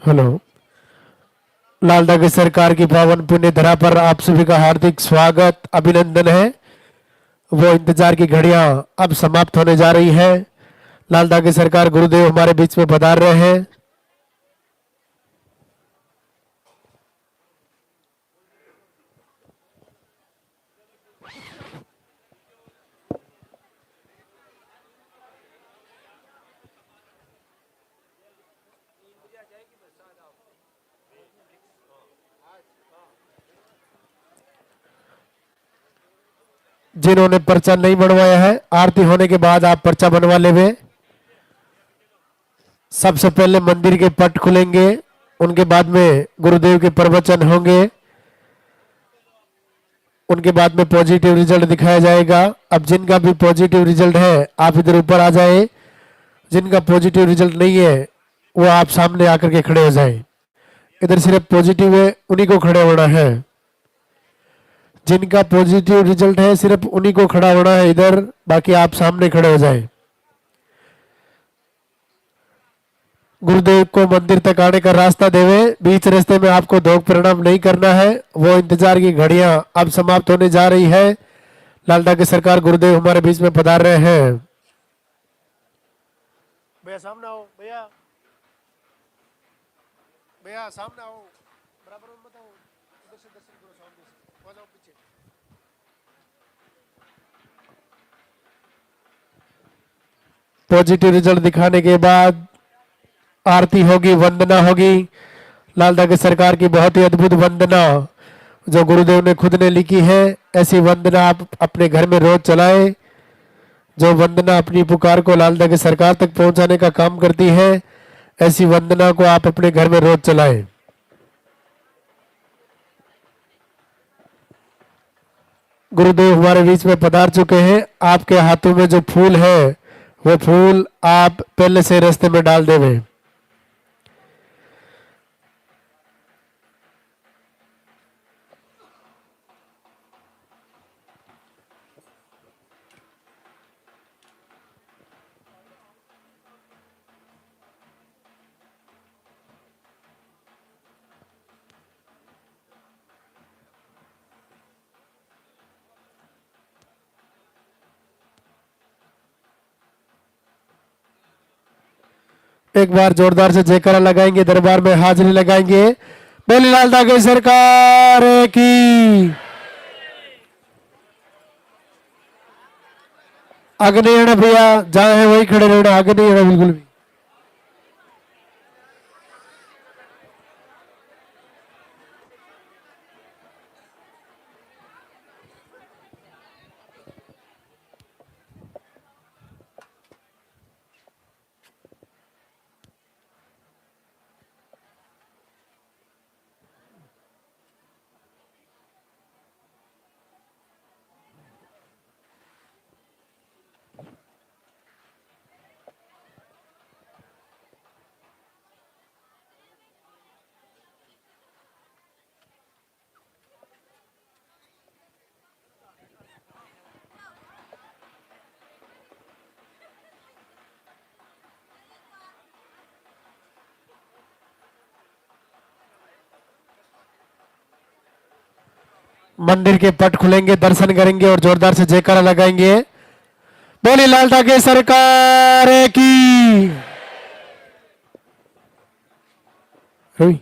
Hello. लालदा की सरकार की पावन पुण्य धरा पर आप सभी का हार्दिक स्वागत अभिनंदन है। वो इंतजार की घड़ियां अब समाप्त होने जा रही है। लालदा की सरकार गुरुदेव हमारे बीच में पधार रहे हैं। जिन्होंने पर्चा नहीं बनवाया है, आरती होने के बाद आप पर्चा बनवा लेवे। सबसे पहले मंदिर के पट खुलेंगे, उनके बाद में गुरुदेव के प्रवचन होंगे, उनके बाद में पॉजिटिव रिजल्ट दिखाया जाएगा। अब जिनका भी पॉजिटिव रिजल्ट है आप इधर ऊपर आ जाए, जिनका पॉजिटिव रिजल्ट नहीं है वो आप सामने आकर के खड़े हो जाए। इधर सिर्फ पॉजिटिव है, उन्हीं को खड़े होना है। जिनका पॉजिटिव रिजल्ट है सिर्फ उन्हीं को खड़ा होना है इधर, बाकी आप सामने खड़े हो जाए। गुरुदेव को मंदिर तक आने का रास्ता देवे, बीच रास्ते में आपको धोख प्रणाम नहीं करना है। वो इंतजार की घड़ियां अब समाप्त होने जा रही है। लालदा की सरकार गुरुदेव हमारे बीच में पधार रहे हैं। भैया सामने आओ, भैया भैया सामने आओ, बराबर में मत आओ, उधर से दर्शन करो, सामने से वहां जाओ पीछे। पॉजिटिव रिजल्ट दिखाने के बाद आरती होगी, वंदना होगी। लालदा की सरकार की बहुत ही अद्भुत वंदना जो गुरुदेव ने खुद ने लिखी है। ऐसी वंदना आप अपने घर में रोज चलाएं। जो वंदना अपनी पुकार को लालदा की सरकार तक पहुंचाने का काम करती है, ऐसी वंदना को आप अपने घर में रोज चलाएं। गुरुदेव हमारे बीच में पधार चुके हैं। आपके हाथों में जो फूल है वो फूल आप पहले से रास्ते में डाल देवे। एक बार जोरदार से जयकारा लगाएंगे, दरबार में हाजिरी लगाएंगे। बोली लालदा की सरकार की। आगे नहीं आना भैया, जहां है वही खड़े रहना, आगे नहीं आना बिल्कुल भी। मंदिर के पट खुलेंगे, दर्शन करेंगे और जोरदार से जयकारा लगाएंगे। बोली लालदा की सरकार की। रवि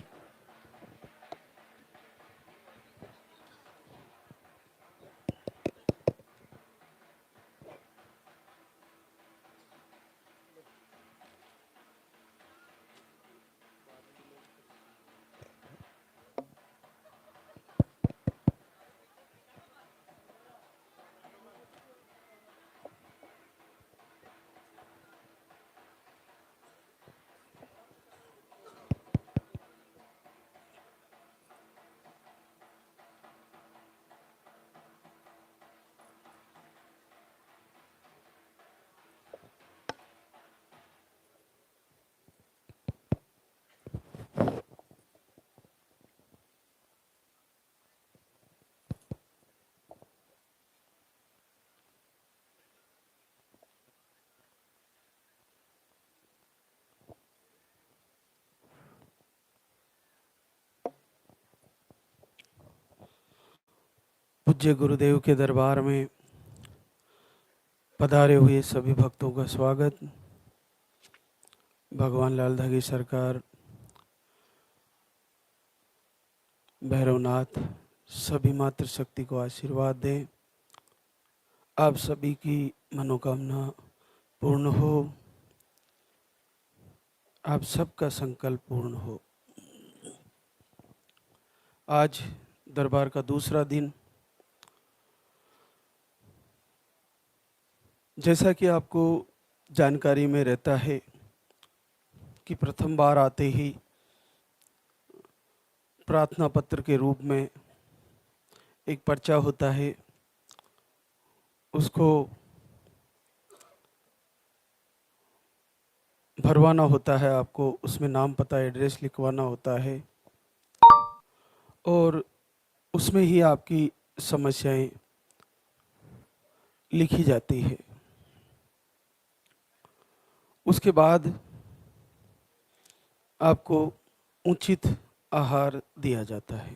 पूज्य गुरुदेव के दरबार में पधारे हुए सभी भक्तों का स्वागत। भगवान लाल धागी सरकार, भैरवनाथ सभी मातृ शक्ति को आशीर्वाद दें। आप सभी की मनोकामना पूर्ण हो, आप सबका संकल्प पूर्ण हो। आज दरबार का दूसरा दिन। जैसा कि आपको जानकारी में रहता है कि प्रथम बार आते ही प्रार्थना पत्र के रूप में एक पर्चा होता है, उसको भरवाना होता है। आपको उसमें नाम पता एड्रेस लिखवाना होता है और उसमें ही आपकी समस्याएं लिखी जाती है। उसके बाद आपको उचित आहार दिया जाता है।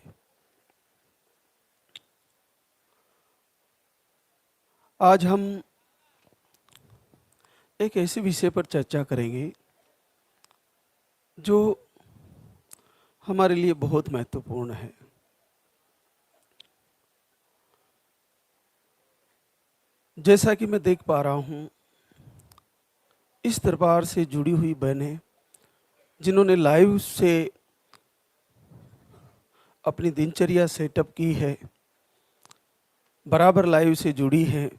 आज हम एक ऐसे विषय पर चर्चा करेंगे जो हमारे लिए बहुत महत्वपूर्ण है। जैसा कि मैं देख पा रहा हूँ, इस दरबार से जुड़ी हुई बहनें जिन्होंने लाइव से अपनी दिनचर्या सेटअप की है, बराबर लाइव से जुड़ी हैं,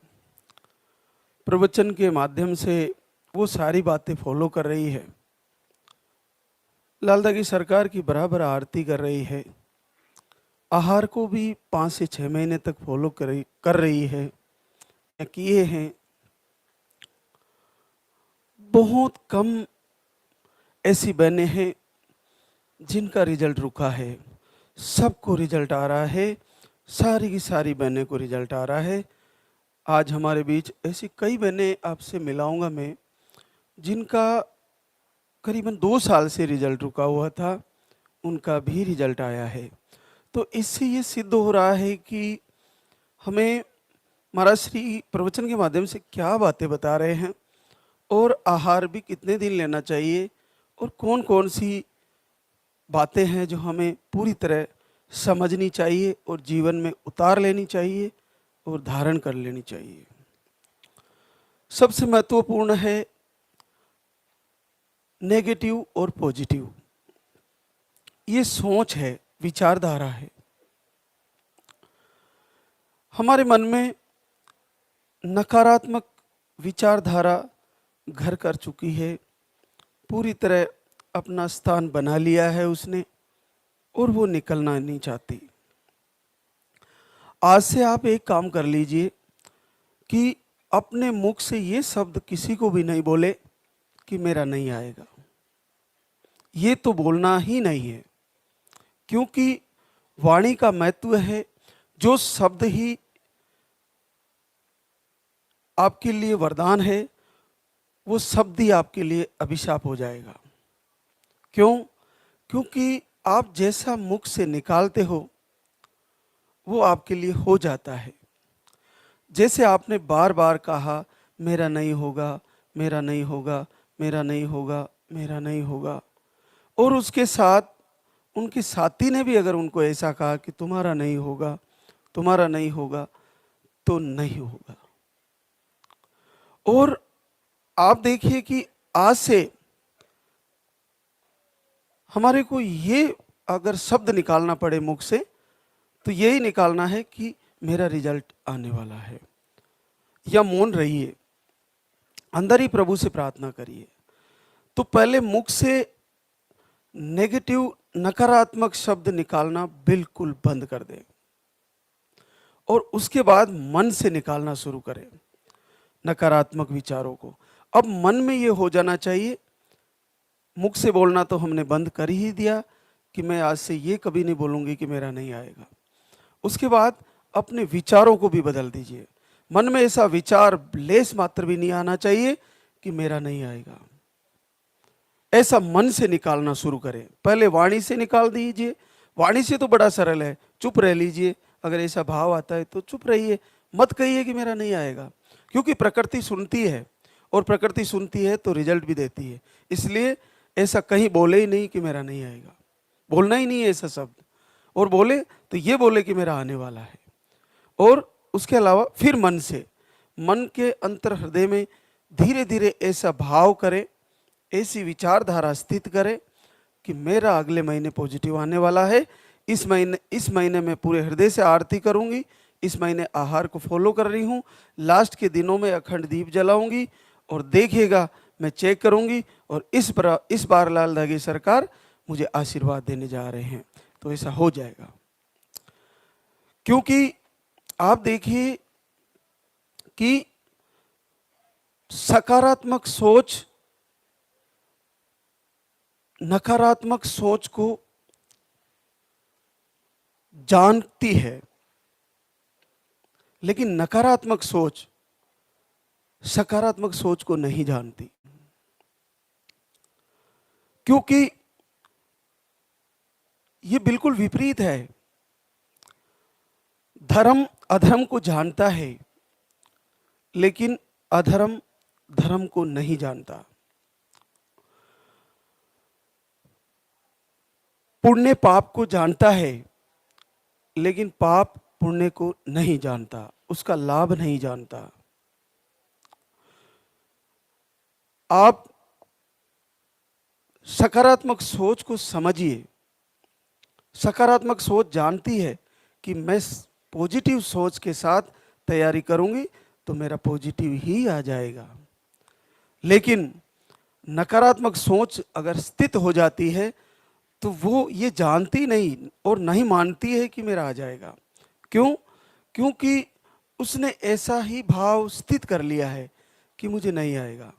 प्रवचन के माध्यम से वो सारी बातें फॉलो कर रही है, लाल धागी सरकार की बराबर आरती कर रही है, आहार को भी 5 से 6 महीने तक फॉलो कर रही है, किए हैं। बहुत कम ऐसी बहनें हैं जिनका रिजल्ट रुका है। सबको रिजल्ट आ रहा है, सारी की सारी बहनें को रिजल्ट आ रहा है। आज हमारे बीच ऐसी कई बहनें आपसे मिलाऊंगा मैं, जिनका करीबन 2 साल से रिजल्ट रुका हुआ था, उनका भी रिजल्ट आया है। तो इससे ये सिद्ध हो रहा है कि हमें महाराज श्री प्रवचन के माध्यम से क्या बातें बता रहे हैं और आहार भी कितने दिन लेना चाहिए और कौन कौन सी बातें हैं जो हमें पूरी तरह समझनी चाहिए और जीवन में उतार लेनी चाहिए और धारण कर लेनी चाहिए। सबसे महत्वपूर्ण है नेगेटिव और पॉजिटिव। ये सोच है, विचारधारा है। हमारे मन में नकारात्मक विचारधारा घर कर चुकी है, पूरी तरह अपना स्थान बना लिया है उसने और वो निकलना नहीं चाहती। आज से आप एक काम कर लीजिए कि अपने मुख से ये शब्द किसी को भी नहीं बोले कि मेरा नहीं आएगा। ये तो बोलना ही नहीं है, क्योंकि वाणी का महत्व है। जो शब्द ही आपके लिए वरदान है, वो शब्द ही आपके लिए अभिशाप हो जाएगा। क्यों? क्योंकि आप जैसा मुख से निकालते हो वो आपके लिए हो जाता है। जैसे आपने बार बार कहा मेरा नहीं होगा, मेरा नहीं होगा, मेरा नहीं होगा, मेरा नहीं होगा, और उसके साथ उनके साथी ने भी अगर उनको ऐसा कहा कि तुम्हारा नहीं होगा, तुम्हारा नहीं होगा, तो नहीं होगा। और आप देखिए कि आज से हमारे को ये अगर शब्द निकालना पड़े मुख से, तो यही निकालना है कि मेरा रिजल्ट आने वाला है। या मौन रहिए, अंदर ही प्रभु से प्रार्थना करिए। तो पहले मुख से नेगेटिव, नकारात्मक शब्द निकालना बिल्कुल बंद कर दें और उसके बाद मन से निकालना शुरू करें नकारात्मक विचारों को। अब मन में ये हो जाना चाहिए, मुख से बोलना तो हमने बंद कर ही दिया कि मैं आज से ये कभी नहीं बोलूँगी कि मेरा नहीं आएगा। उसके बाद अपने विचारों को भी बदल दीजिए। मन में ऐसा विचार लेस मात्र भी नहीं आना चाहिए कि मेरा नहीं आएगा। ऐसा मन से निकालना शुरू करें। पहले वाणी से निकाल दीजिए। वाणी से तो बड़ा सरल है, चुप रह लीजिए, अगर ऐसा भाव आता है तो चुप रहिए, मत कहिए कि मेरा नहीं आएगा, क्योंकि प्रकृति सुनती है और प्रकृति सुनती है तो रिजल्ट भी देती है। इसलिए ऐसा कहीं बोले ही नहीं कि मेरा नहीं आएगा, बोलना ही नहीं है ऐसा शब्द, और बोले तो ये बोले कि मेरा आने वाला है। और उसके अलावा फिर मन से, मन के अंतर हृदय में धीरे धीरे ऐसा भाव करें, ऐसी विचारधारा स्थित करें कि मेरा अगले महीने पॉजिटिव आने वाला है। इस महीने में पूरे हृदय से आरती करूंगी, इस महीने आहार को फॉलो कर रही हूँ, लास्ट के दिनों में अखंड दीप जलाऊंगी, और देखिएगा मैं चेक करूंगी और इस बार लाल धागे सरकार मुझे आशीर्वाद देने जा रहे हैं, तो ऐसा हो जाएगा। क्योंकि आप देखिए कि सकारात्मक सोच नकारात्मक सोच को जानती है, लेकिन नकारात्मक सोच सकारात्मक सोच को नहीं जानती, क्योंकि ये बिल्कुल विपरीत है। धर्म अधर्म को जानता है, लेकिन अधर्म धर्म को नहीं जानता। पुण्य पाप को जानता है, लेकिन पाप पुण्य को नहीं जानता, उसका लाभ नहीं जानता। आप सकारात्मक सोच को समझिए। सकारात्मक सोच जानती है कि मैं पॉजिटिव सोच के साथ तैयारी करूंगी तो मेरा पॉजिटिव ही आ जाएगा। लेकिन नकारात्मक सोच अगर स्थित हो जाती है तो वो ये जानती नहीं और नहीं मानती है कि मेरा आ जाएगा। क्यों? क्योंकि उसने ऐसा ही भाव स्थित कर लिया है कि मुझे नहीं आएगा।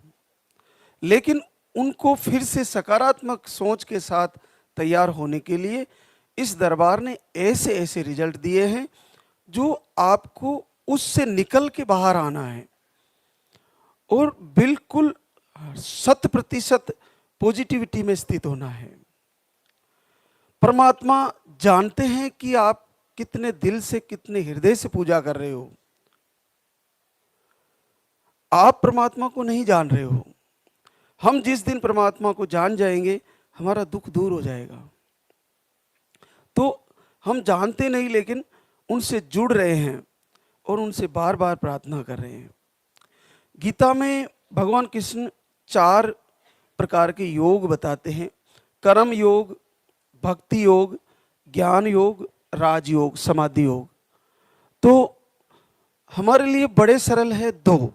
लेकिन उनको फिर से सकारात्मक सोच के साथ तैयार होने के लिए इस दरबार ने ऐसे ऐसे रिजल्ट दिए हैं जो आपको उससे निकल के बाहर आना है और बिल्कुल 100% पॉजिटिविटी में स्थित होना है। परमात्मा जानते हैं कि आप कितने दिल से, कितने हृदय से पूजा कर रहे हो। आप परमात्मा को नहीं जान रहे हो। हम जिस दिन परमात्मा को जान जाएंगे हमारा दुख दूर हो जाएगा। तो हम जानते नहीं, लेकिन उनसे जुड़ रहे हैं और उनसे बार बार प्रार्थना कर रहे हैं। गीता में भगवान कृष्ण 4 प्रकार के योग बताते हैं: कर्म योग, भक्ति योग, ज्ञान योग, राजयोग, समाधि योग। तो हमारे लिए बड़े सरल है 2,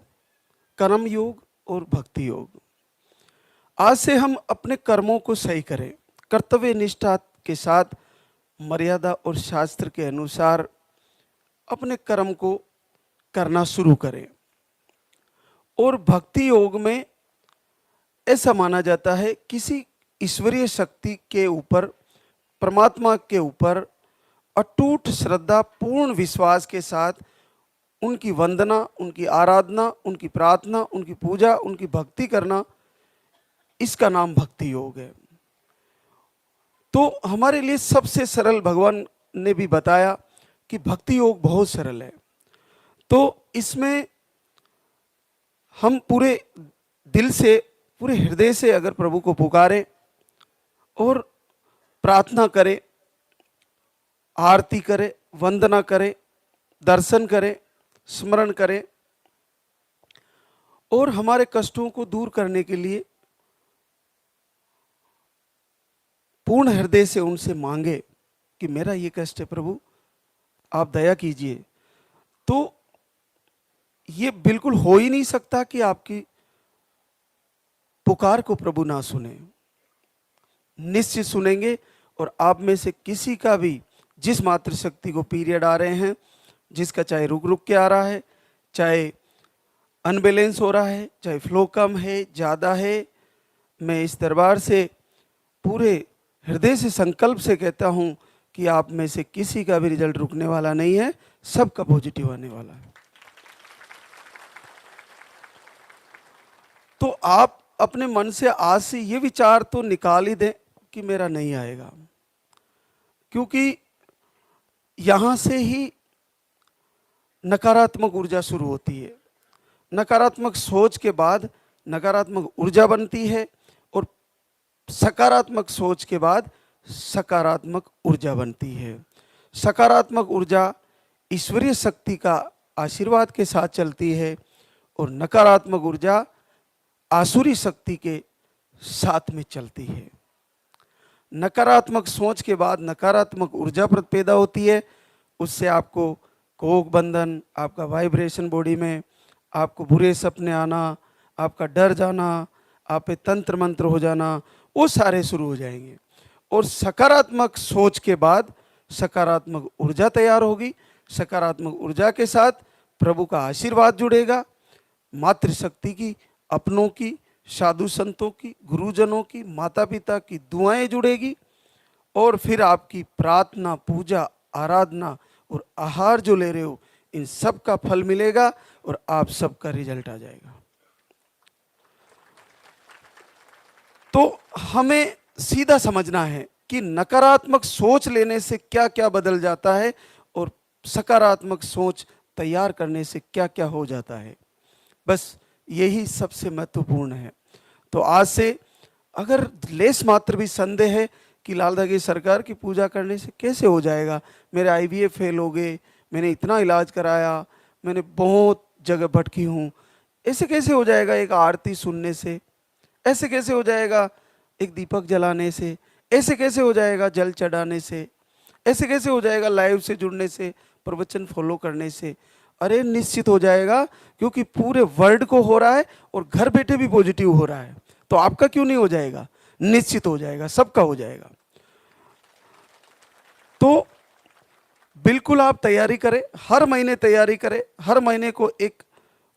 कर्म योग और भक्ति योग। आज से हम अपने कर्मों को सही करें, कर्तव्य निष्ठा के साथ मर्यादा और शास्त्र के अनुसार अपने कर्म को करना शुरू करें। और भक्ति योग में ऐसा माना जाता है किसी ईश्वरीय शक्ति के ऊपर, परमात्मा के ऊपर अटूट श्रद्धा, पूर्ण विश्वास के साथ उनकी वंदना, उनकी आराधना, उनकी प्रार्थना, उनकी पूजा, उनकी भक्ति करना, इसका नाम भक्ति योग है। तो हमारे लिए सबसे सरल भगवान ने भी बताया कि भक्ति योग बहुत सरल है। तो इसमें हम पूरे दिल से, पूरे हृदय से अगर प्रभु को पुकारें और प्रार्थना करें, आरती करें, वंदना करें, दर्शन करें, स्मरण करें और हमारे कष्टों को दूर करने के लिए पूर्ण हृदय से उनसे मांगे कि मेरा ये कष्ट है प्रभु, आप दया कीजिए, तो ये बिल्कुल हो ही नहीं सकता कि आपकी पुकार को प्रभु ना सुने। निश्चित सुनेंगे। और आप में से किसी का भी जिस मातृशक्ति को पीरियड आ रहे हैं, जिसका चाहे रुक रुक के आ रहा है, चाहे अनबैलेंस हो रहा है, चाहे फ्लो कम है, ज़्यादा है, मैं इस दरबार से पूरे हृदय से संकल्प से कहता हूं कि आप में से किसी का भी रिजल्ट रुकने वाला नहीं है, सबका पॉजिटिव आने वाला है। तो आप अपने मन से आज से ये विचार तो निकाल ही दें कि मेरा नहीं आएगा, क्योंकि यहां से ही नकारात्मक ऊर्जा शुरू होती है। नकारात्मक सोच के बाद नकारात्मक ऊर्जा बनती है और सकारात्मक सोच के बाद सकारात्मक ऊर्जा बनती है। सकारात्मक ऊर्जा ईश्वरीय शक्ति का आशीर्वाद के साथ चलती है और नकारात्मक ऊर्जा आसुरी शक्ति के साथ में चलती है। नकारात्मक सोच के बाद नकारात्मक ऊर्जा पैदा होती है। उससे आपको कोक बंधन, आपका वाइब्रेशन बॉडी में, आपको बुरे सपने आना, आपका डर जाना, आप पे तंत्र मंत्र हो जाना, वो सारे शुरू हो जाएंगे। और सकारात्मक सोच के बाद सकारात्मक ऊर्जा तैयार होगी। सकारात्मक ऊर्जा के साथ प्रभु का आशीर्वाद जुड़ेगा, मातृशक्ति की, अपनों की, साधु संतों की, गुरुजनों की, माता पिता की दुआएं जुड़ेगी और फिर आपकी प्रार्थना, पूजा, आराधना और आहार जो ले रहे हो, इन सब का फल मिलेगा और आप सबका रिजल्ट आ जाएगा। तो हमें सीधा समझना है कि नकारात्मक सोच लेने से क्या क्या बदल जाता है और सकारात्मक सोच तैयार करने से क्या क्या हो जाता है। बस यही सबसे महत्वपूर्ण है। तो आज से अगर लेस मात्र भी संदेह है कि लालदा की सरकार की पूजा करने से कैसे हो जाएगा, मेरे आईवीएफ फेल हो गए, मैंने इतना इलाज कराया, मैंने बहुत जगह भटकी हूँ, ऐसे कैसे हो जाएगा एक आरती सुनने से, ऐसे कैसे हो जाएगा एक दीपक जलाने से, ऐसे कैसे हो जाएगा जल चढ़ाने से, ऐसे कैसे हो जाएगा लाइव से जुड़ने से, प्रवचन फॉलो करने से। अरे निश्चित हो जाएगा, क्योंकि पूरे वर्ल्ड को हो रहा है और घर बैठे भी पॉजिटिव हो रहा है। तो आपका क्यों नहीं हो जाएगा? निश्चित हो जाएगा, सबका हो जाएगा। तो बिल्कुल आप तैयारी करें, हर महीने तैयारी करें, हर महीने को एक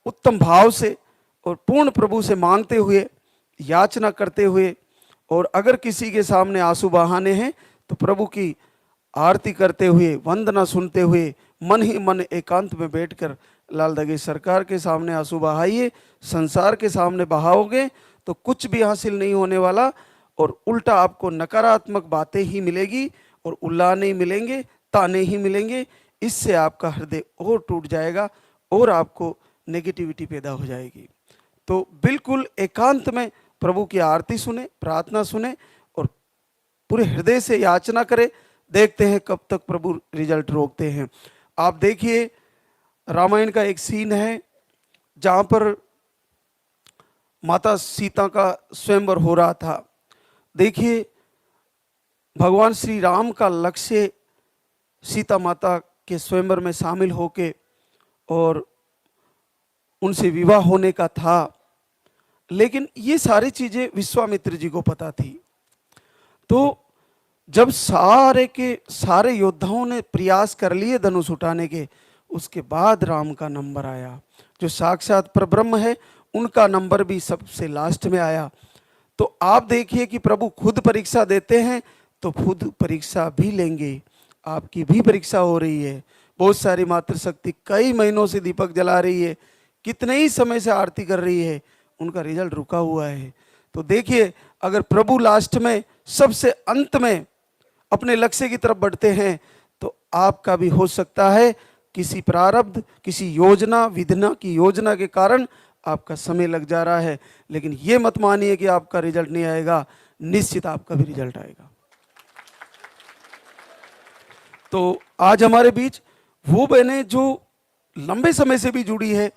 उत्तम भाव से और पूर्ण प्रभु से मांगते हुए, याचना करते हुए, और अगर किसी के सामने आंसू बहाने हैं तो प्रभु की आरती करते हुए, वंदना सुनते हुए, मन ही मन एकांत में बैठकर लालदा की सरकार के सामने आंसू बहाइए। संसार के सामने बहाओगे तो कुछ भी हासिल नहीं होने वाला और उल्टा आपको नकारात्मक बातें ही मिलेगी और उल्लाने ही मिलेंगे, ताने ही मिलेंगे। इससे आपका हृदय और टूट जाएगा और आपको नेगेटिविटी पैदा हो जाएगी। तो बिल्कुल एकांत में प्रभु की आरती सुने, प्रार्थना सुने और पूरे हृदय से याचना करें। देखते हैं कब तक प्रभु रिजल्ट रोकते हैं। आप देखिए, रामायण का एक सीन है जहां पर माता सीता का स्वयंवर हो रहा था। देखिए, भगवान श्री राम का लक्ष्य सीता माता के स्वयंवर में शामिल होके और उनसे विवाह होने का था, लेकिन ये सारी चीजें विश्वामित्र जी को पता थी। तो जब सारे के सारे योद्धाओं ने प्रयास कर लिए धनुष उठाने के, उसके बाद राम का नंबर आया। जो साक्षात परब्रह्म है उनका नंबर भी सबसे लास्ट में आया। तो आप देखिए कि प्रभु खुद परीक्षा देते हैं तो खुद परीक्षा भी लेंगे। आपकी भी परीक्षा हो रही है। बहुत सारी मातृशक्ति कई महीनों से दीपक जला रही है, कितने ही समय से आरती कर रही है, उनका रिजल्ट रुका हुआ है। तो देखिए, अगर प्रभु लास्ट में सबसे अंत में अपने लक्ष्य की तरफ बढ़ते हैं तो आपका भी हो सकता है किसी प्रारब्ध, किसी योजना विधना की योजना के कारण आपका समय लग जा रहा है, लेकिन ये मत मानिए कि आपका रिजल्ट नहीं आएगा, निश्चित आपका भी रिजल्ट आएगा। तो आज हमारे बीच वो बहनें जो लंबे समय से भी जुड़ी है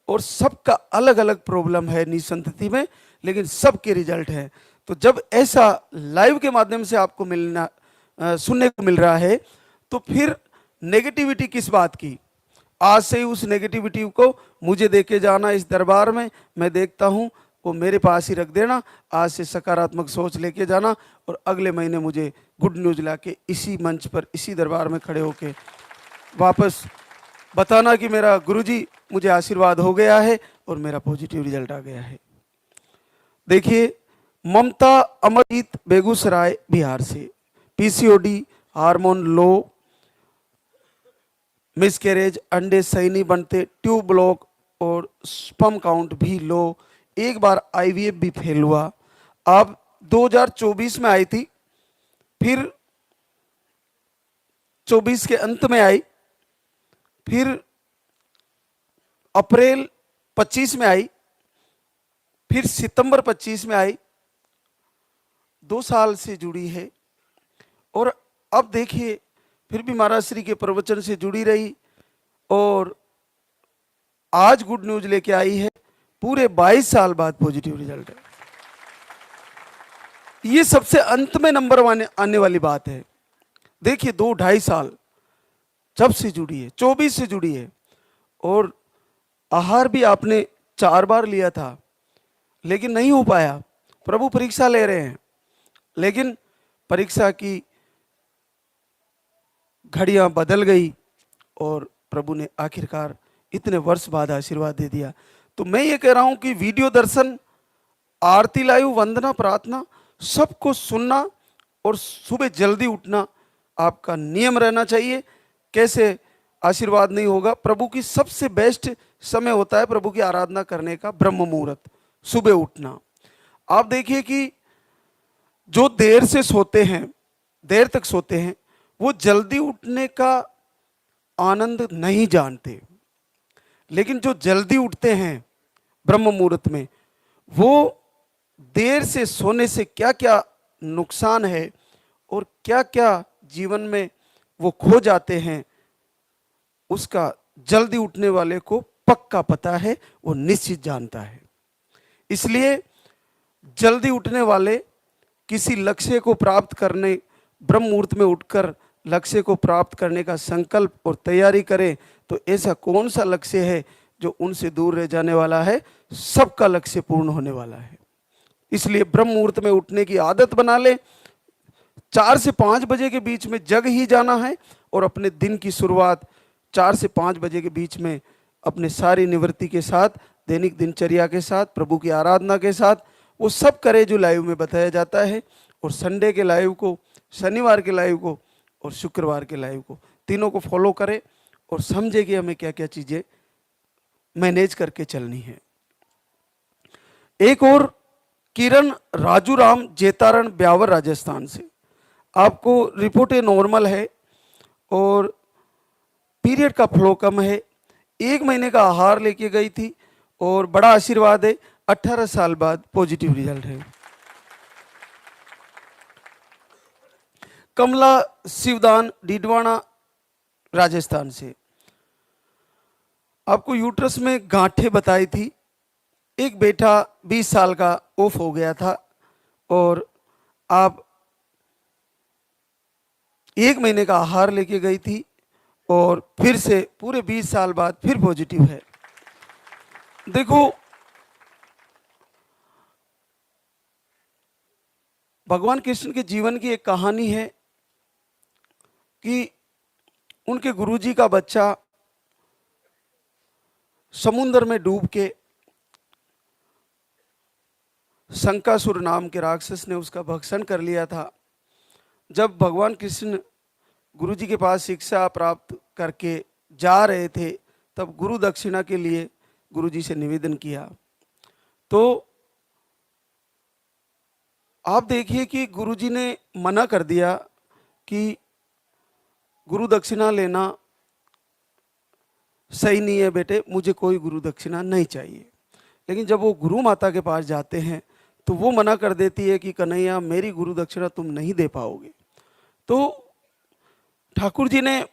और सबका अलग अलग प्रॉब्लम है निसंतति में, लेकिन सबके रिजल्ट है। तो जब ऐसा लाइव के माध्यम से आपको मिलना सुनने को मिल रहा है तो फिर नेगेटिविटी किस बात की? आज से ही उस नेगेटिविटी को मुझे देके जाना इस दरबार में, मैं देखता हूँ, वो मेरे पास ही रख देना। आज से सकारात्मक सोच लेके जाना और अगले महीने मुझे गुड न्यूज़ लाके इसी मंच पर, इसी दरबार में खड़े होके वापस बताना कि मेरा गुरुजी मुझे आशीर्वाद हो गया है और मेरा पॉजिटिव रिजल्ट आ गया है। देखिए, ममता अमरजीत बेगूसराय बिहार से, पीसीओडी, हार्मोन लो, मिसकैरेज, अंडे सही नहीं बनते, ट्यूब ब्लॉक और स्पर्म काउंट भी लो, एक बार आईवीएफ भी फेल हुआ। अब 2024 में आई थी, फिर 24 के अंत में आई, फिर अप्रैल 25 में आई, फिर सितंबर 25 में आई, 2 साल से जुड़ी है। और अब देखिए फिर भी महाराज श्री के प्रवचन से जुड़ी रही और आज गुड न्यूज लेके आई है। पूरे 22 साल बाद पॉजिटिव रिजल्ट है। ये सबसे अंत में नंबर आने वाली बात है। देखिए 2-2.5 साल जब से जुड़ी है, 24 से जुड़ी है, और आहार भी आपने 4 बार लिया था लेकिन नहीं हो पाया। प्रभु परीक्षा ले रहे हैं, लेकिन परीक्षा की घड़ियां बदल गई और प्रभु ने आखिरकार इतने वर्ष बाद आशीर्वाद दे दिया। तो मैं ये कह रहा हूं कि वीडियो दर्शन, आरती लाइव, वंदना, प्रार्थना सबको सुनना और सुबह जल्दी उठना आपका नियम रहना चाहिए। कैसे आशीर्वाद नहीं होगा? प्रभु की सबसे बेस्ट समय होता है प्रभु की आराधना करने का, ब्रह्म मुहूर्त, सुबह उठना। आप देखिए कि जो देर से सोते हैं, देर तक सोते हैं, वो जल्दी उठने का आनंद नहीं जानते, लेकिन जो जल्दी उठते हैं ब्रह्म मुहूर्त में, वो देर से सोने से क्या क्या नुकसान है और क्या क्या जीवन में वो खो जाते हैं, उसका जल्दी उठने वाले को पक्का पता है, वो निश्चित जानता है। इसलिए जल्दी उठने वाले किसी लक्ष्य को प्राप्त करने, ब्रह्म मुहूर्त में उठकर लक्ष्य को प्राप्त करने का संकल्प और तैयारी करें, तो ऐसा कौन सा लक्ष्य है जो उनसे दूर रह जाने वाला है? सबका लक्ष्य पूर्ण होने वाला है। इसलिए ब्रह्म मुहूर्त में उठने की आदत बना ले। 4 से 5 बजे के बीच में जग ही जाना है और अपने दिन की शुरुआत 4 से 5 बजे के बीच में अपने सारी निवृत्ति के साथ, दैनिक दिनचर्या के साथ, प्रभु की आराधना के साथ वो सब करे जो लाइव में बताया जाता है। और संडे के लाइव को, शनिवार के लाइव को और शुक्रवार के लाइव को, तीनों को फॉलो करें और समझे कि हमें क्या क्या चीजें मैनेज करके चलनी है। एक और किरण राजूराम, जेतारण, ब्यावर, राजस्थान से। आपको रिपोर्टें नॉर्मल है और पीरियड का फ्लो कम है। 1 महीने का आहार लेके गई थी और बड़ा आशीर्वाद है, 18 साल बाद पॉजिटिव रिजल्ट है। कमला शिवदान, डीडवाना, राजस्थान से। आपको यूट्रस में गांठें बताई थी। एक बेटा 20 साल का ऑफ हो गया था और आप 1 महीने का आहार लेके गई थी और फिर से पूरे 20 साल बाद फिर पॉजिटिव है। देखो, भगवान कृष्ण के जीवन की एक कहानी है कि उनके गुरुजी का बच्चा समुद्र में डूब के शंकासुर नाम के राक्षस ने उसका भक्षण कर लिया था। जब भगवान कृष्ण गुरुजी के पास शिक्षा प्राप्त करके जा रहे थे, तब गुरु दक्षिणा के लिए गुरुजी से निवेदन किया। तो आप देखिए कि गुरुजी ने मना कर दिया कि गुरु दक्षिणा लेना सही नहीं है बेटे, मुझे कोई गुरु दक्षिणा नहीं चाहिए। लेकिन जब वो गुरु माता के पास जाते हैं तो वो मना कर देती है कि कन्हैया, मेरी गुरु दक्षिणा तुम नहीं दे पाओगे। तो ठाकुर जी ने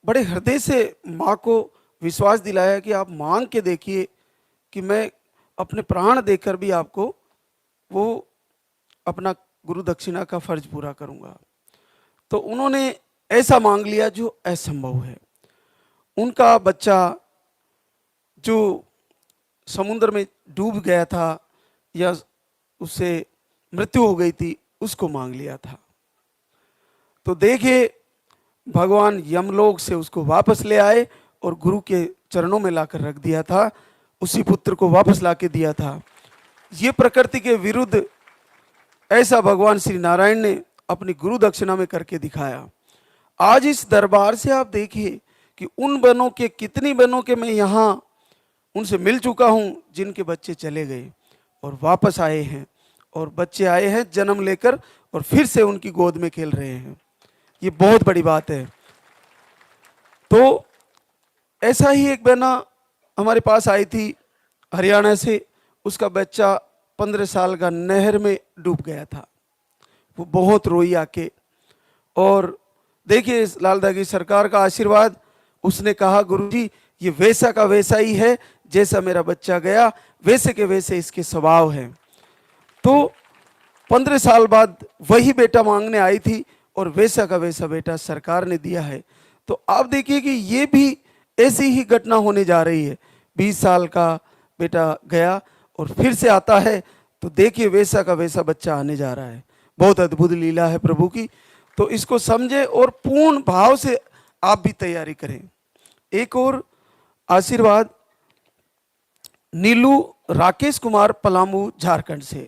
बड़े हृदय से माँ को विश्वास दिलाया कि आप मांग के देखिए कि मैं अपने प्राण देकर भी आपको वो अपना गुरु दक्षिणा का फर्ज पूरा करूंगा। तो उन्होंने ऐसा मांग लिया जो असंभव है। उनका बच्चा जो समुद्र में डूब गया था या उससे मृत्यु हो गई थी, उसको मांग लिया था। तो देखिए, भगवान यमलोक से उसको वापस ले आए और गुरु के चरणों में लाकर रख दिया था। उसी पुत्र को वापस लाके दिया था। ये प्रकृति के विरुद्ध ऐसा भगवान श्री नारायण ने अपनी गुरु दक्षिणा में करके दिखाया। आज इस दरबार से आप देखिए कि उन बहनों के, कितनी बहनों के मैं यहाँ उनसे मिल चुका हूँ जिनके बच्चे चले गए और वापस आए हैं, और बच्चे आए हैं जन्म लेकर और फिर से उनकी गोद में खेल रहे हैं। ये बहुत बड़ी बात है। तो ऐसा ही एक बहना हमारे पास आई थी हरियाणा से, उसका बच्चा 15 साल का नहर में डूब गया था। वो बहुत रोई आके, और देखिए इस लालदा की सरकार का आशीर्वाद, उसने कहा गुरुजी ये वैसा का वैसा ही है, जैसा मेरा बच्चा गया वैसे के वैसे इसके स्वभाव हैं। तो 15 साल बाद वही बेटा मांगने आई थी और वैसा का वैसा बेटा सरकार ने दिया है। तो आप देखिए कि ये भी ऐसी ही घटना होने जा रही है। 20 साल का बेटा गया और फिर से आता है, तो देखिए वैसा का वैसा बच्चा आने जा रहा है। बहुत अद्भुत लीला है प्रभु की। तो इसको समझे और पूर्ण भाव से आप भी तैयारी करें। एक और आशीर्वाद नीलू राकेश कुमार पलामू झारखंड से।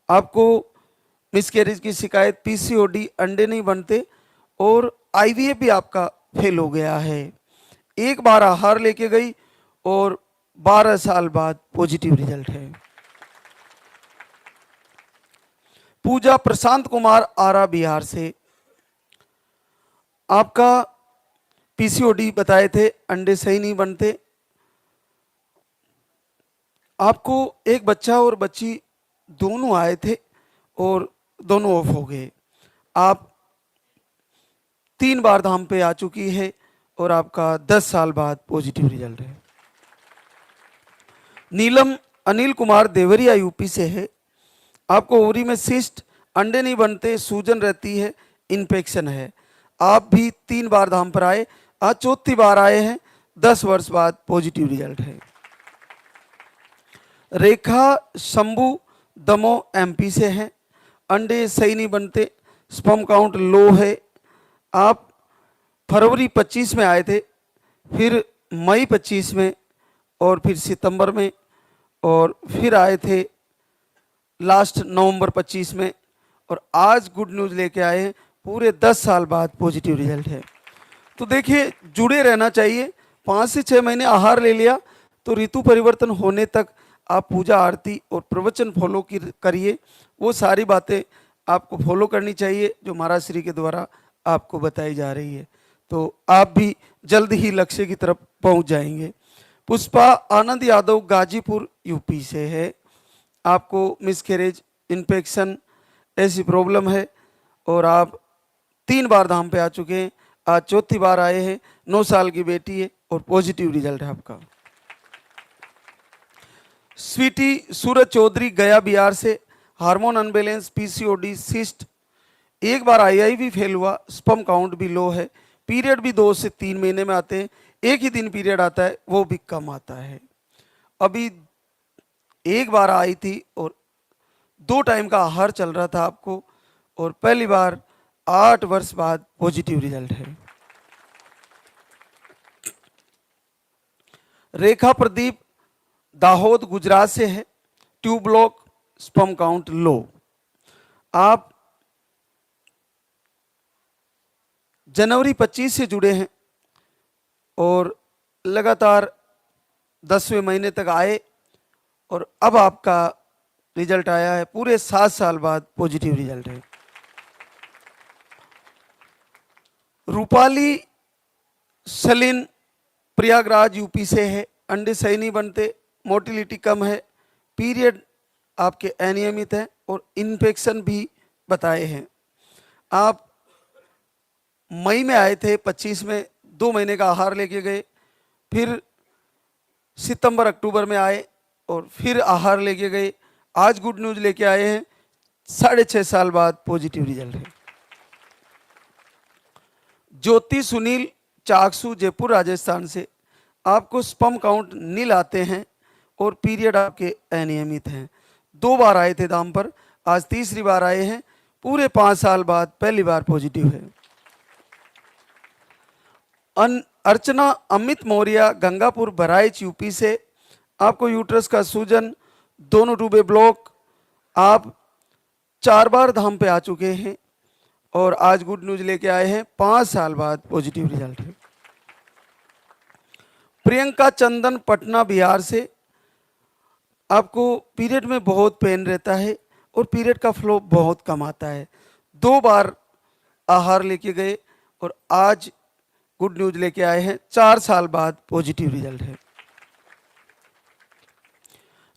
आपको मिसकैरेज की शिकायत, पीसीओडी, अंडे नहीं बनते और आईवीएफ भी आपका फेल हो गया है। एक बार आहार लेके गई और 12 साल बाद पॉजिटिव रिजल्ट है। पूजा प्रशांत कुमार आरा बिहार से। आपका पीसीओडी बताए थे, अंडे सही नहीं बनते। आपको एक बच्चा और बच्ची दोनों आए थे और दोनों ऑफ हो गए। आप 3 बार धाम पे आ चुकी है और आपका 10 साल बाद पॉजिटिव रिजल्ट है। नीलम अनिल कुमार देवरिया यूपी से है। आपको ओवरी में सिस्ट, अंडे नहीं बनते, सूजन रहती है, इन्फेक्शन है। आप भी 3 बार धाम पर आए, आज चौथी बार आए हैं, 10 वर्ष बाद पॉजिटिव रिजल्ट है। रेखा शंभू दमो एमपी से हैं। अंडे सही नहीं बनते, स्पर्म काउंट लो है। आप फरवरी 25 में आए थे, फिर मई 25 में और फिर सितंबर में, और फिर आए थे लास्ट नवंबर 25 में, और आज गुड न्यूज़ लेके आए हैं, पूरे 10 साल बाद पॉजिटिव रिजल्ट है। तो देखिए जुड़े रहना चाहिए। 5 से 6 महीने आहार ले लिया तो ऋतु परिवर्तन होने तक आप पूजा आरती और प्रवचन फॉलो करिए। वो सारी बातें आपको फॉलो करनी चाहिए जो महाराज श्री के द्वारा आपको बताई जा रही है। तो आप भी जल्द ही लक्ष्य की तरफ पहुंच जाएंगे। पुष्पा आनंद यादव गाजीपुर यूपी से है। आपको मिसकैरेज, इन्फेक्शन ऐसी प्रॉब्लम है और आप 3 बार धाम पे आ चुके हैं, आज चौथी बार आए हैं। 9 साल की बेटी है और पॉजिटिव रिजल्ट है आपका। स्वीटी सूरज चौधरी गया बिहार से। हार्मोन अनबैलेंस, पीसीओडी, सिस्ट, एक बार आईआईवी फेल हुआ, स्पर्म काउंट भी लो है, पीरियड भी 2 से 3 महीने में आते हैं, एक ही दिन पीरियड आता है वो भी कम आता है। अभी एक बार आई थी और 2 टाइम का आहार चल रहा था आपको, और पहली बार 8 वर्ष बाद पॉजिटिव रिजल्ट है। रेखा प्रदीप दाहोद गुजरात से है। Tube block, sperm count low. आप जनवरी 25 से जुड़े हैं और लगातार 10वें महीने तक आए और अब आपका रिजल्ट आया है, पूरे 7 साल बाद पॉजिटिव रिजल्ट है। रूपाली सलीन प्रयागराज यूपी से है। अंडे सही नहीं बनते, मोटिलिटी कम है, पीरियड आपके अनियमित है और इन्फेक्शन भी बताए हैं। आप मई में आए थे 25 में, 2 महीने का आहार लेके गए, फिर सितंबर अक्टूबर में आए और फिर आहार लेके गए। आज गुड न्यूज़ लेके आए हैं, 6.5 साल बाद पॉजिटिव रिजल्ट है। ज्योति सुनील चाकसू जयपुर राजस्थान से। आपको स्पर्म काउंट नील आते हैं और पीरियड आपके अनियमित हैं। 2 बार आए थे दाम पर, आज तीसरी बार आए हैं, पूरे 5 साल बाद पहली बार पॉजिटिव है। अर्चना अमित मौर्य गंगापुर बहराइच यूपी से। आपको यूट्रस का सूजन, दोनों टूबे ब्लॉक, आप 4 बार धाम पे आ चुके हैं और आज गुड न्यूज लेके आए हैं, 5 साल बाद पॉजिटिव रिजल्ट है। प्रियंका चंदन पटना बिहार से। आपको पीरियड में बहुत पेन रहता है और पीरियड का फ्लो बहुत कम आता है। 2 बार आहार लेके गए और आज गुड न्यूज लेके आए हैं। 4 साल बाद पॉजिटिव रिजल्ट है।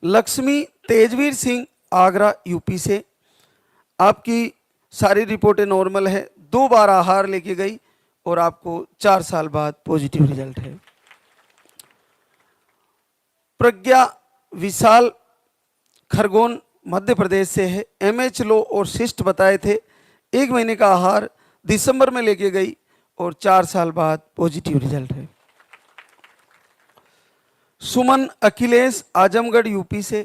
लक्ष्मी तेजवीर सिंह आगरा यूपी से, आपकी सारी रिपोर्टें नॉर्मल है। 2 बार आहार लेके गई और आपको 4 साल बाद पॉजिटिव रिजल्ट है। प्रज्ञा विशाल खरगोन मध्य प्रदेश से है, एमएच लो और सिस्ट बताए थे। 1 महीने का आहार दिसंबर में लेके गई और 4 साल बाद पॉजिटिव रिजल्ट है। सुमन अखिलेश आजमगढ़ यूपी से,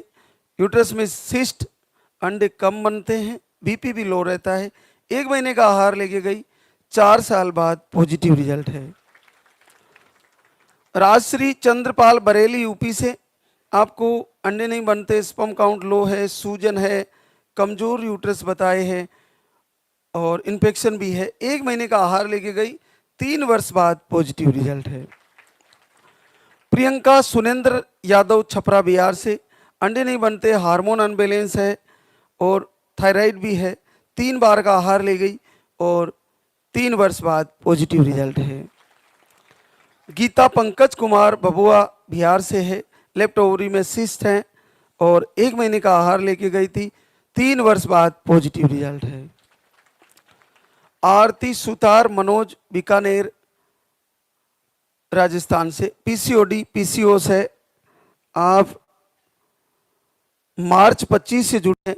यूट्रस में सिस्ट, अंडे कम बनते हैं, बीपी भी लो रहता है। 1 महीने का आहार लेके गई, 4 साल बाद पॉजिटिव रिजल्ट है। राजश्री चंद्रपाल बरेली यूपी से, आपको अंडे नहीं बनते, स्पर्म काउंट लो है, सूजन है, कमजोर यूट्रस बताए हैं और इन्फेक्शन भी है। 1 महीने का आहार लेके गई, 3 वर्ष बाद पॉजिटिव रिजल्ट है। प्रियंका सुनेंद्र यादव छपरा बिहार से, अंडे नहीं बनते, हार्मोन अनबैलेंस है और थायराइड भी है। 3 बार का आहार ले गई और 3 वर्ष बाद पॉजिटिव रिजल्ट है। गीता पंकज कुमार भभुआ बिहार से है, लेफ्ट ओवरी में सिस्ट हैं और 1 महीने का आहार लेके गई थी, 3 वर्ष बाद पॉजिटिव रिजल्ट है। आरती सुतार मनोज बीकानेर राजस्थान से, पीसीओडी पीसीओस है। आप मार्च 25 से जुड़े,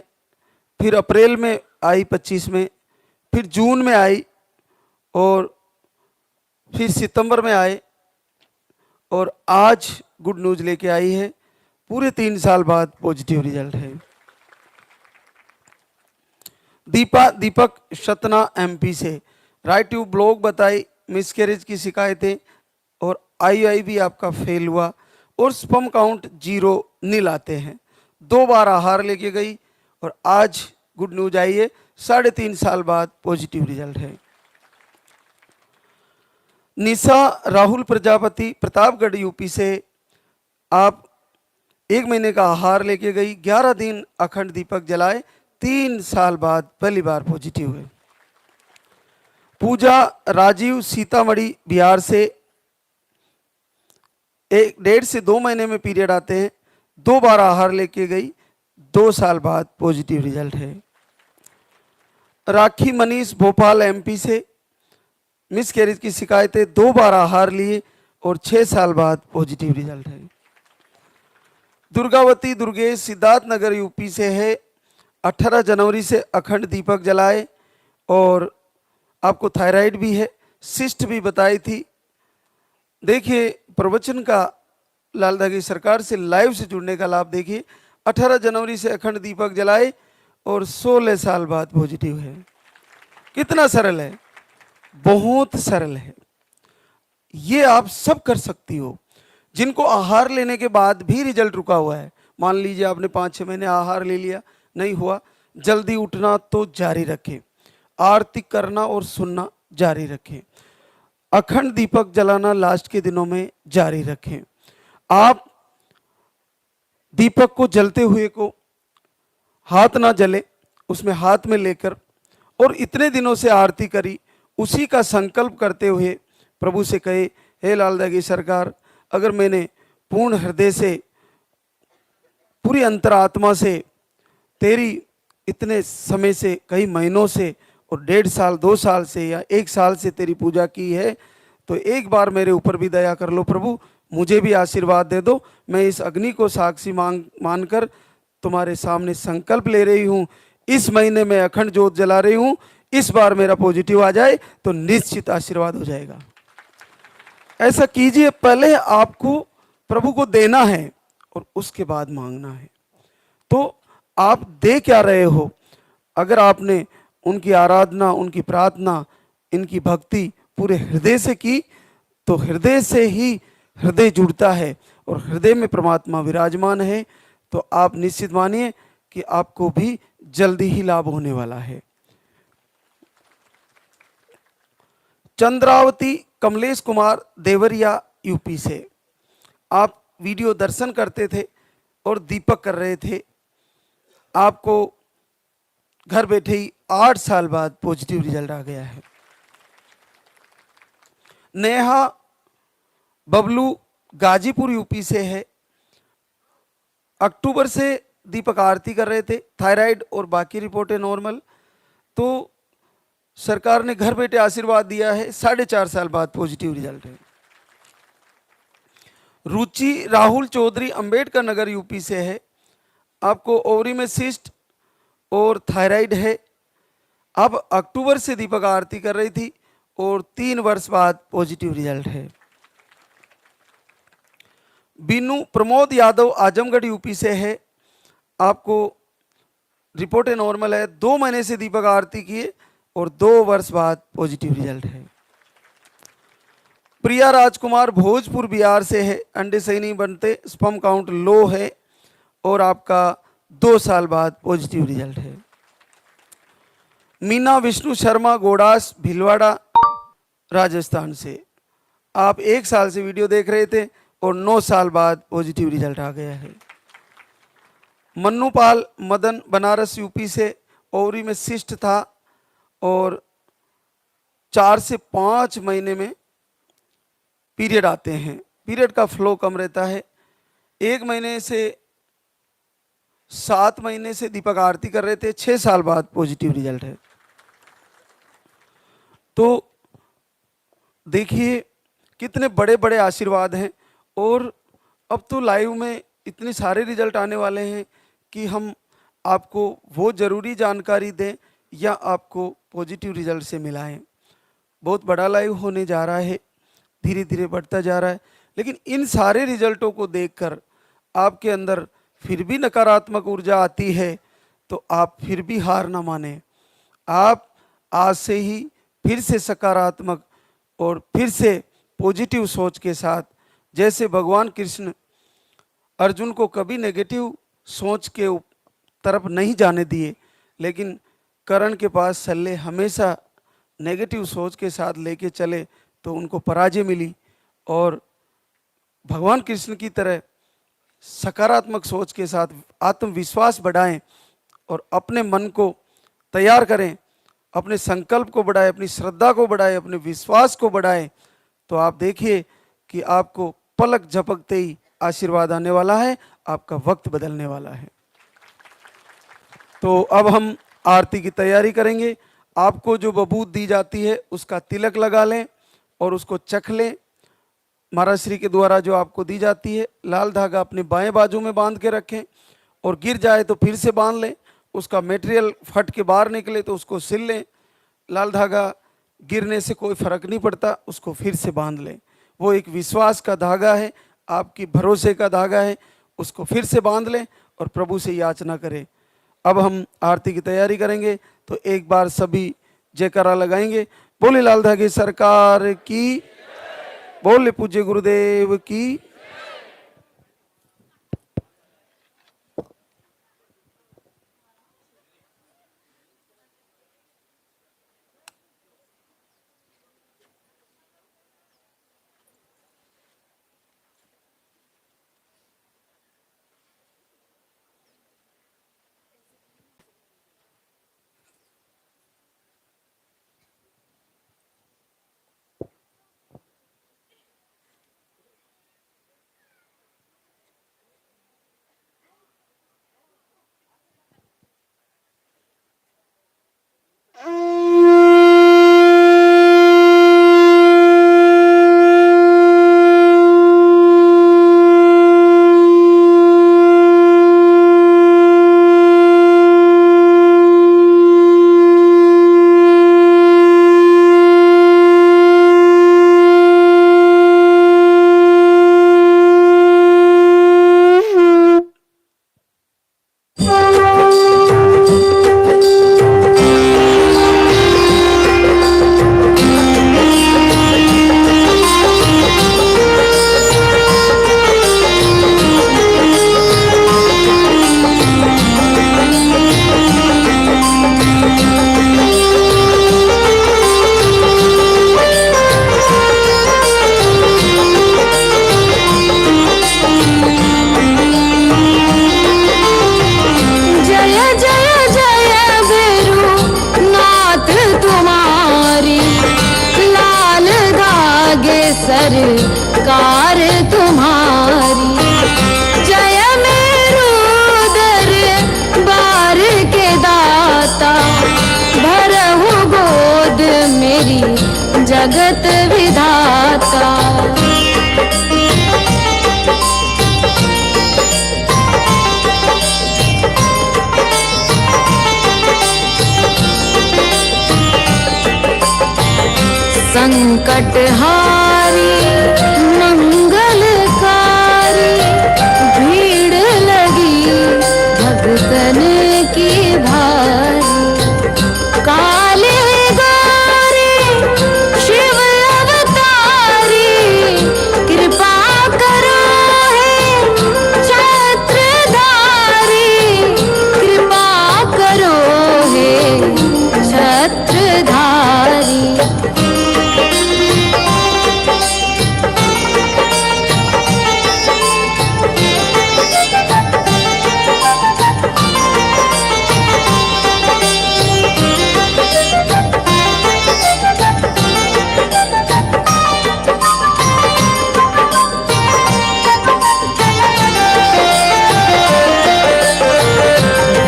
फिर अप्रैल में आई 25 में, फिर जून में आई और फिर सितंबर में आए और आज गुड न्यूज लेके आई है। पूरे 3 साल बाद पॉजिटिव रिजल्ट है। दीपक शतना एमपी से, राइट ट्यूब ब्लॉक बताई, मिसकैरेज की शिकायतें और आईयूआई भी आपका फेल हुआ और स्पर्म काउंट 0 नील आते हैं। 2 बार आहार लेके गई और आज गुड न्यूज आई है, 3.5 साल बाद पॉजिटिव रिजल्ट है। निशा राहुल प्रजापति प्रतापगढ़ यूपी से, आप 1 महीने का आहार लेके गई, 11 दिन अखंड दीपक जलाए, 3 साल बाद पहली बार पॉजिटिव है। पूजा राजीव सीतामढ़ी बिहार से, 1.5 से 2 महीने में पीरियड आते हैं, 2 बार आहार लेके गई, 2 साल बाद पॉजिटिव रिजल्ट है। राखी मनीष भोपाल एमपी से, मिसकैरेज की शिकायतें, 2 बार आहार लिए और 6 साल बाद पॉजिटिव रिजल्ट है। दुर्गावती दुर्गेश सिद्धार्थ नगर यूपी से है, 18 जनवरी से अखंड दीपक जलाए और आपको थायराइड भी है, सिस्ट भी बताई थी। देखिए प्रवचन का लालधागी सरकार से लाइव से जुड़ने का लाभ देखिए। 18 जनवरी से अखंड दीपक जलाए और 16 साल बाद पॉजिटिव है। कितना सरल है, बहुत सरल है। ये आप सब कर सकती हो। जिनको आहार लेने के बाद भी रिजल्ट रुका हुआ है, मान लीजिए आपने 5-6 महीने आहार ले लिया, नहीं हुआ, जल्दी उठना तो जारी रखें, आरती करना और सुनना जारी रखें, अखंड दीपक जलाना लास्ट के दिनों में जारी रखें। आप दीपक को जलते हुए को हाथ ना जले, उसमें हाथ में लेकर और इतने दिनों से आरती करी, उसी का संकल्प करते हुए प्रभु से कहे, हे लालधागी सरकार, अगर मैंने पूर्ण हृदय से, पूरी अंतरात्मा से, तेरी इतने समय से, कई महीनों से और 1.5 साल 2 साल से या 1 साल से तेरी पूजा की है, तो एक बार मेरे ऊपर भी दया कर लो प्रभु, मुझे भी आशीर्वाद दे दो। मैं इस अग्नि को साक्षी मानकर तुम्हारे सामने संकल्प ले रही हूँ, इस महीने में अखंड ज्योत जला रही हूँ, इस बार मेरा पॉजिटिव आ जाए तो निश्चित आशीर्वाद हो जाएगा। ऐसा कीजिए, पहले आपको प्रभु को देना है और उसके बाद मांगना है। तो आप दे क्या रहे हो? अगर आपने उनकी आराधना, उनकी प्रार्थना, इनकी भक्ति पूरे हृदय से की, तो हृदय से ही हृदय जुड़ता है और हृदय में परमात्मा विराजमान है। तो आप निश्चित मानिए कि आपको भी जल्दी ही लाभ होने वाला है। चंद्रावती कमलेश कुमार देवरिया यूपी से, आप वीडियो दर्शन करते थे और दीपक कर रहे थे, आपको घर बैठे ही 8 साल बाद पॉजिटिव रिजल्ट आ गया है। नेहा बबलू गाजीपुर यूपी से है। अक्टूबर से दीपक आरती कर रहे थे, थायराइड और बाकी रिपोर्टें नॉर्मल। तो सरकार ने घर बैठे आशीर्वाद दिया है, 4.5 साल बाद पॉजिटिव रिजल्ट है। रुचि राहुल चौधरी अंबेडकर नगर यूपी से है। आपको ओवरी में सिस्ट और थायराइड है। अब अक्टूबर से दीपक आरती कर रही थी और 3 वर्ष बाद पॉजिटिव रिजल्ट है। बीनू प्रमोद यादव आजमगढ़ यूपी से है। आपको रिपोर्टें नॉर्मल है, 2 महीने से दीपक आरती किए और 2 वर्ष बाद पॉजिटिव रिजल्ट है। प्रिया राजकुमार भोजपुर बिहार से है। अंडे सही नहीं बनते, स्पर्म काउंट लो है और आपका 2 साल बाद पॉजिटिव रिजल्ट है। मीना विष्णु शर्मा गोडास भीलवाड़ा राजस्थान से। आप 1 साल से वीडियो देख रहे थे और 9 साल बाद पॉजिटिव रिजल्ट आ गया है। मन्नूपाल मदन बनारस यूपी से। ओवरी में सिस्ट था और 4 से 5 महीने में पीरियड आते हैं। पीरियड का फ्लो कम रहता है। 1 महीने से 7 महीने से दीपक आरती कर रहे थे, 6 साल बाद पॉजिटिव रिजल्ट है। तो देखिए कितने बड़े बड़े आशीर्वाद हैं। और अब तो लाइव में इतने सारे रिजल्ट आने वाले हैं कि हम आपको वो ज़रूरी जानकारी दें या आपको पॉजिटिव रिजल्ट से मिलाएं। बहुत बड़ा लाइव होने जा रहा है, धीरे धीरे बढ़ता जा रहा है। लेकिन इन सारे रिजल्टों को देखकर आपके अंदर फिर भी नकारात्मक ऊर्जा आती है तो आप फिर भी हार ना माने। आप आज से ही फिर से सकारात्मक और फिर से पॉजिटिव सोच के साथ, जैसे भगवान कृष्ण अर्जुन को कभी नेगेटिव सोच के तरफ नहीं जाने दिए, लेकिन कर्ण के पास सल्ले हमेशा नेगेटिव सोच के साथ लेके चले तो उनको पराजय मिली। और भगवान कृष्ण की तरह सकारात्मक सोच के साथ आत्मविश्वास बढ़ाएं और अपने मन को तैयार करें, अपने संकल्प को बढ़ाएं, अपनी श्रद्धा को बढ़ाएं, अपने विश्वास को बढ़ाएं। तो आप देखिए कि आपको पलक झपकते ही आशीर्वाद आने वाला है, आपका वक्त बदलने वाला है। तो अब हम आरती की तैयारी करेंगे। आपको जो बबूत दी जाती है उसका तिलक लगा लें और उसको चख लें। महाराज श्री के द्वारा जो आपको दी जाती है, लाल धागा अपने बाएं बाजू में बांध के रखें और गिर जाए तो फिर से बांध लें। उसका मटेरियल फट के बाहर निकले तो उसको सिल लें। लाल धागा गिरने से कोई फर्क नहीं पड़ता, उसको फिर से बांध लें। वो एक विश्वास का धागा है, आपकी भरोसे का धागा है, उसको फिर से बांध लें और प्रभु से याचना करें। अब हम आरती की तैयारी करेंगे तो एक बार सभी जयकारा लगाएंगे। बोले लाल धागे सरकार की, बोले पूज्य गुरुदेव की। सरकार तुम्हारी। जय मेरू दरबार के दाता, भरहु गोद मेरी जगत विधाता। संकटहारी मंगलकारी, भीड़ लगी भगतन की भारी। काले गौरी शिव अवतारी, कृपा करो हे छत्रधारी। कृपा करो हे छत्रधारी।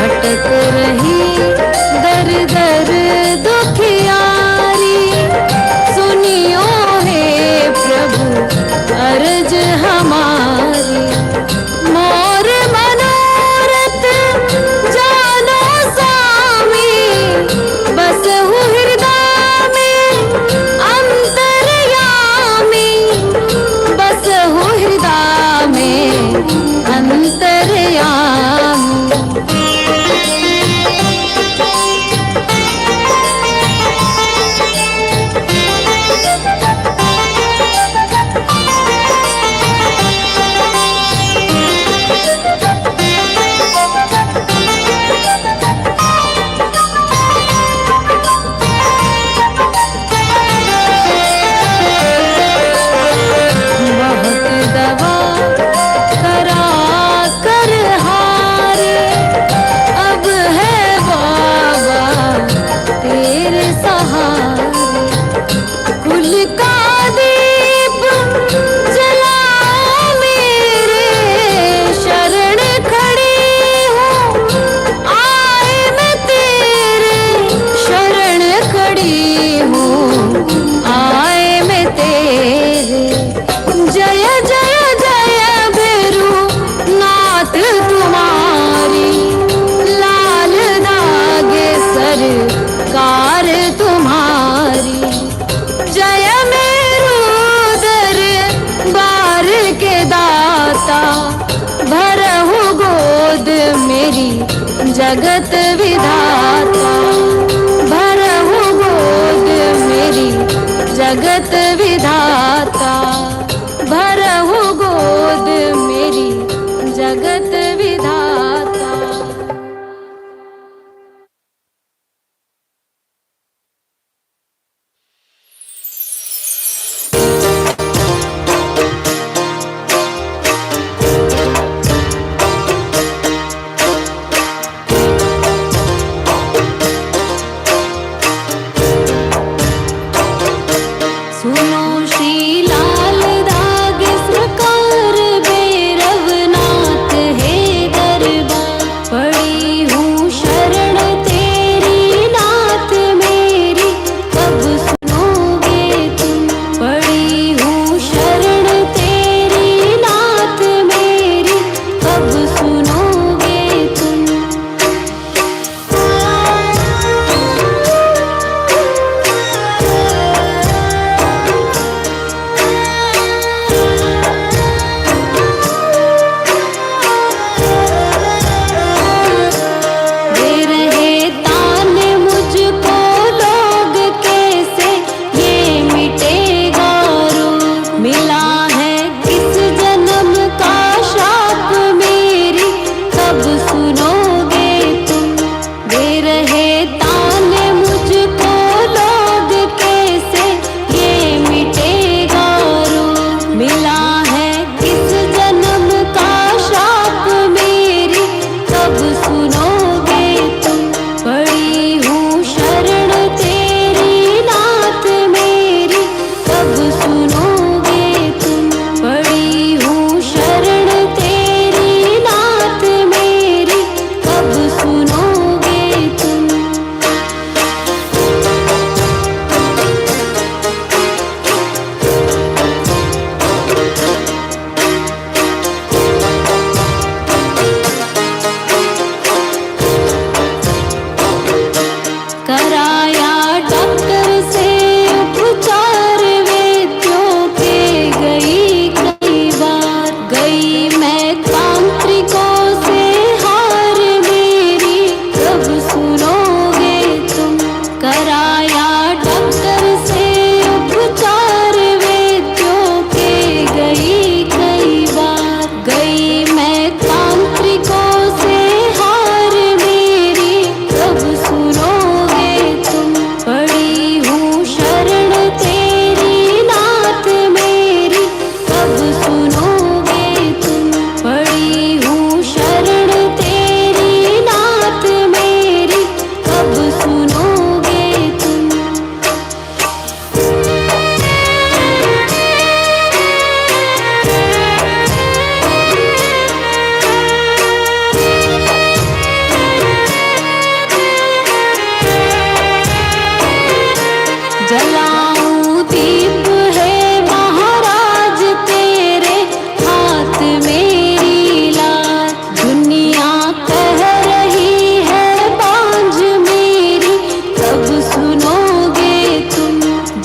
भटक रही दर दर दुखियारी, सुनियो हे प्रभु अर्ज हमारी। मोर मनोरथ जानो स्वामी, बसहु हृदय में अंतर्यामी। बसहु हृदय में अंतर्यामी। बहुत दवा करा कर हारे, अब है बाबा तेरे सहारे। कुल का दीप जलाओ मेरे, शरण खड़ी हूँ आए मैं तेरे। शरण खड़ी हूँ आए मैं तेरे। जय जय जय भैरू नाथ तुम्हारी, लाल दागे सरकार तुम्हारी। जय मेरू दरबार के दाता, भरहु गोद मेरी जगत विधाता। भरहु गोद मेरी जगत विधाता। भरहु गोद मेरी जगत विधाता।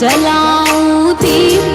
जलाऊं दीप